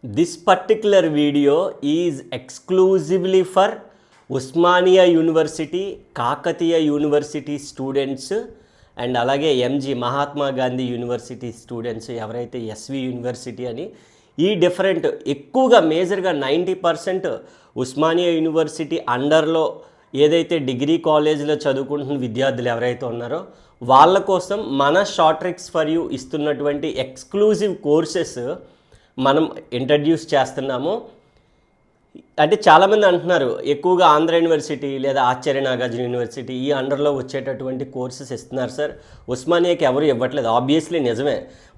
This particular video is exclusively for Usmania University, Kakatiya University students and alage MG Mahatma Gandhi University students ఎవరైతే SV university అని ఈ different ఎక్కువగా మేజర్గా 90% Osmania university అండర్లో ఏదైతే degree కాలేజీలో చదువుకుంటున్న విద్యార్థులు ఎవరైతే ఉన్నారో వాళ్ళ కోసం మన షార్ట్ ట్రిక్స్ ఫర్ యూ ఇస్తున్నటువంటి ఎక్స్క్లూజివ్ కోర్సెస్ మనం ఇంట్రడ్యూస్ చేస్తున్నాము. అంటే చాలామంది అంటున్నారు ఎక్కువగా ఆంధ్ర యూనివర్సిటీ లేదా ఆచార్య నాగార్జున యూనివర్సిటీ ఈ అండర్లో వచ్చేటటువంటి కోర్సెస్ ఇస్తున్నారు సార్, ఉస్మానియాకి ఎవరు ఇవ్వట్లేదు. ఆబ్వియస్లీ నిజమే,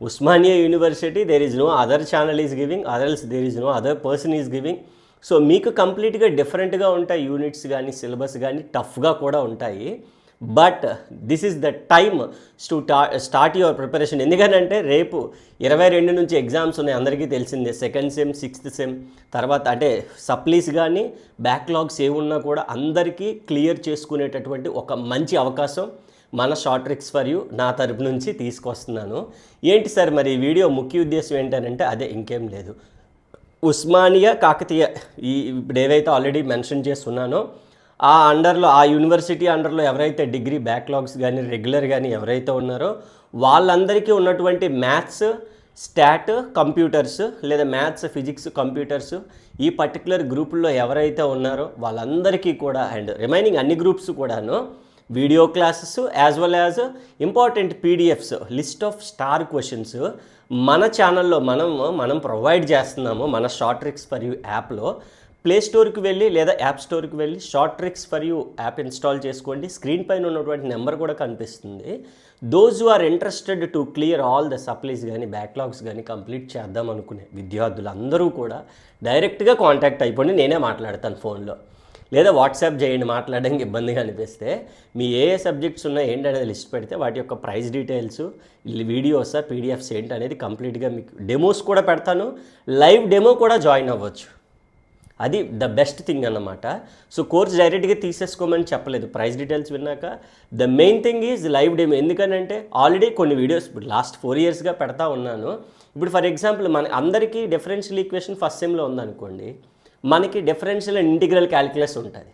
Osmania university there is no other channel is giving, others there is no other person is giving. So మీకు కంప్లీట్గా డిఫరెంట్గా ఉంటాయి యూనిట్స్ కానీ సిలబస్ కానీ టఫ్గా కూడా ఉంటాయి. But this is the time to start your preparation. ఎందుకంటే రేపు 22 నుంచి ఎగ్జామ్స్ ఉన్నాయి, అందరికీ తెలిసిందే. సెకండ్ సెమ్, 6th సెమ్ తర్వాత అంటే సప్లీస్ కానీ బ్యాక్లాగ్స్ ఏమున్నా కూడా అందరికీ క్లియర్ చేసుకునేటటువంటి ఒక మంచి అవకాశం మన షార్ట్ ట్రిక్స్ ఫర్ యూ నా తరపు నుంచి తీసుకొస్తున్నాను. ఏంటి సార్ మరి ఈ వీడియో ముఖ్య ఉద్దేశం ఏంటంటే అదే, ఇంకేం లేదు. ఉస్మానియా కాకతీయ ఇప్పుడు ఏవైతే ఆల్రెడీ మెన్షన్ చేస్తున్నానో ఆ అండర్లో, ఆ యూనివర్సిటీ అండర్లో ఎవరైతే డిగ్రీ బ్యాక్లాగ్స్ కానీ రెగ్యులర్ కానీ ఎవరైతే ఉన్నారో వాళ్ళందరికీ ఉన్నటువంటి మ్యాథ్స్, స్టాట్, కంప్యూటర్స్ లేదా మ్యాథ్స్, ఫిజిక్స్, కంప్యూటర్స్ ఈ పర్టికులర్ గ్రూపుల్లో ఎవరైతే ఉన్నారో వాళ్ళందరికీ కూడా అండ్ రిమైనింగ్ అన్ని గ్రూప్స్ కూడాను video classes as well as important PDFs, list of star questions మన ఛానల్లో మనం ప్రొవైడ్ చేస్తున్నాము. మన షార్ట్ ట్రిక్స్ ఫర్ యూ యాప్లో ప్లే స్టోర్కి వెళ్ళి లేదా యాప్ స్టోర్కి వెళ్ళి short tricks for you app install చేసుకోండి. స్క్రీన్ పైన ఉన్నటువంటి నెంబర్ కూడా కనిపిస్తుంది. Those who are interested to clear all the supplies కానీ బ్యాక్లాగ్స్ కానీ కంప్లీట్ చేద్దాం అనుకునే విద్యార్థులు అందరూ కూడా డైరెక్ట్గా కాంటాక్ట్ అయిపోండి. నేనే మాట్లాడతాను ఫోన్లో, లేదా వాట్సాప్ చేయండి మాట్లాడడానికి ఇబ్బందిగా అనిపిస్తే. మీ ఏ సబ్జెక్ట్స్ ఉన్నాయి ఏంటనేది లిస్ట్ పెడితే వాటి యొక్క ప్రైస్ డీటెయిల్స్, వీడియోస్, పీడిఎఫ్స్ ఏంటి అనేది కంప్లీట్గా మీకు డెమోస్ కూడా పెడతాను. లైవ్ డెమో కూడా జాయిన్ అవ్వచ్చు. అది ద బెస్ట్ థింగ్ అన్నమాట. సో కోర్స్ డైరెక్ట్గా తీసేసుకోమని చెప్పలేదు. ప్రైస్ డీటెయిల్స్ విన్నాక the main thing is live demo. ఎందుకంటే ఆల్రెడీ కొన్ని వీడియోస్ ఇప్పుడు లాస్ట్ 4 yearsగా పెడతా ఉన్నాను. ఇప్పుడు ఫర్ ఎగ్జాంపుల్ మన అందరికీ డిఫరెన్షియల్ ఈక్వేషన్ ఫస్ట్ సెమ్లో ఉందనుకోండి, మనకి డిఫరెన్షియల్ అండ్ ఇంటిగ్రల్ క్యాలిక్యులస్ ఉంటుంది.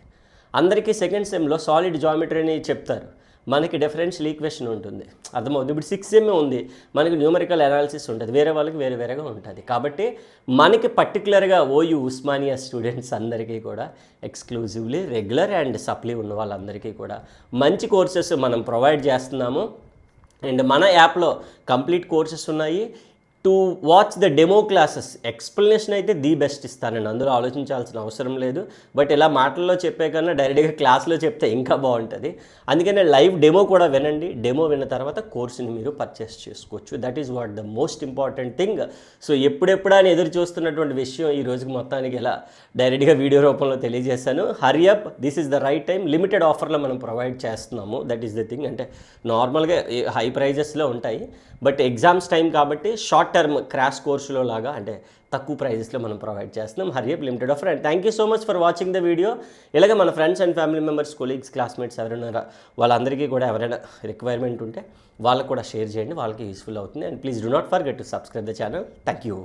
అందరికీ సెకండ్ సెమ్లో సాలిడ్ జామెట్రీ అని చెప్తారు, మనకి డిఫరెన్షియల్ ఈక్వేషన్ ఉంటుంది. అర్థమవుతుంది. ఇప్పుడు 6th సెమ్ ఉంది, మనకి న్యూమరికల్ అనాలిసిస్ ఉంటుంది. వేరే వాళ్ళకి వేరేగా ఉంటుంది. కాబట్టి మనకి పర్టికులర్గా ఓయూ ఉస్మానియా స్టూడెంట్స్ అందరికీ కూడా ఎక్స్క్లూజివ్లీ రెగ్యులర్ అండ్ సప్లీ ఉన్న వాళ్ళందరికీ కూడా మంచి కోర్సెస్ మనం ప్రొవైడ్ చేస్తున్నాము. అండ్ మన యాప్లో కంప్లీట్ కోర్సెస్ ఉన్నాయి. To watch the demo classes explanation అయితే ది బెస్ట్ ఇస్తానండి, అందులో ఆలోచించాల్సిన అవసరం లేదు. బట్ ఇలా మాటల్లో చెప్పే కన్నా డైరెక్ట్గా క్లాస్లో చెప్తే ఇంకా బాగుంటుంది. అందుకనే లైవ్ డెమో కూడా వినండి. డెమో విన్న తర్వాత కోర్సుని మీరు పర్చేస్ చేసుకోవచ్చు. That is what the most important thing. So ఎప్పుడెప్పుడా అని ఎదురు చూస్తున్నటువంటి విషయం ఈ రోజుకి మొత్తానికి ఇలా డైరెక్ట్గా వీడియో రూపంలో తెలియజేశాను. Hurry up, this is the right time. Limited ఆఫర్లో మనం ప్రొవైడ్ చేస్తున్నాము. That is the thing. అంటే నార్మల్గా హై ప్రైజెస్లో ఉంటాయి, బట్ ఎగ్జామ్స్ టైం కాబట్టి షార్ట్ టర్మ్ క్రాష్ కోర్సులో లాగా అంటే తక్కువ ప్రైజెస్లో మనం ప్రొవైడ్ చేస్తున్నాం. Hurry up, limited offer. And thank you so much for watching the video. ఇలాగ మన friends and family members, colleagues, classmates ఎవరైనా వాళ్ళందరికీ కూడా ఎవరైనా రిక్వైర్మెంట్ ఉంటే వాళ్ళకు కూడా షేర్ చేయండి, వాళ్ళకి యూస్ఫుల్ అవుతుంది. And please do not forget to subscribe the channel. Thank you.